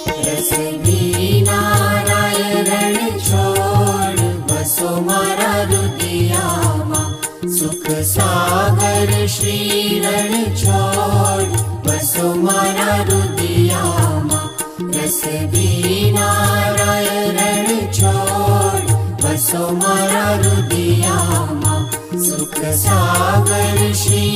રસ નારાયણ છોડ બસો મારા રુદિયામાં, સુખ સાગર શ્રી રણ છોડ બસો મારા રુદિયામાં. રસ નારાયણ છોડ બસો મારા રુદિયામાં, સુખ સાગર શ્રી